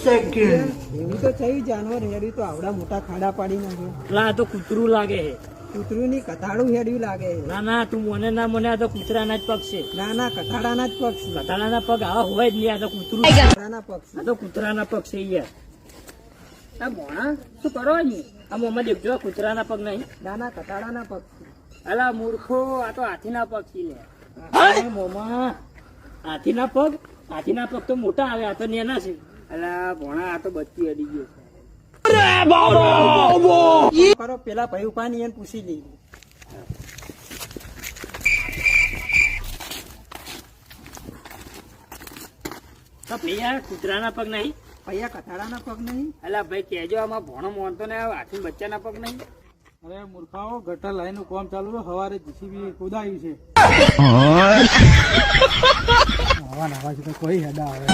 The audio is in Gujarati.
સેકન્ડ. એવી તો થયું જાનવર હેડ્યું તો આવડા મોટા ખાડા પાડી નાખ્યો. લા આ તો કૂતરું લાગે છે. કૂતરું ની કથાડું હેડ્યું લાગે. ના ના તું મને ના મને આ તો કૂતરાના જ પગ છે. ના ના કથાડાના જ પગ છે. કથાડાના પગ આવા હોય જ નહીં. આ તો કૂતરું કથાડાના પગ છે. આ તો કૂતરાના પગ છે યાર. આ ભોણા શું કરો ને આ મોમાં દેખજો કૂતરાના પગ નહીં. ના ના કથાડાના પગ છે. અલા મૂર્ખો આ તો હાથીના પગ છે લે. મોમાં હાથીના પગ તો મોટા આવે. આ તો નેના છે. અલા ભોણા આ તો બત્તી અડી ગયો છે. કરો પેલા ભાઈ ઉપાની એને પૂછી લઈએ. તો ભૈયા કૂતરાના પગ નહીં. ભૈયા કથાડાના પગ નહીં. અલા ભાઈ કેજો આમાં ભોણો મોનતો ને હાથી બચ્ચાના પગ નહીં. અરે મૂર્ખાઓ, ગટર લાઈન નું કામ ચાલુ છે. સવારે જીસીબી ખોદાયું છે. હવા નાવા છે તો કોઈ હેડા આવે.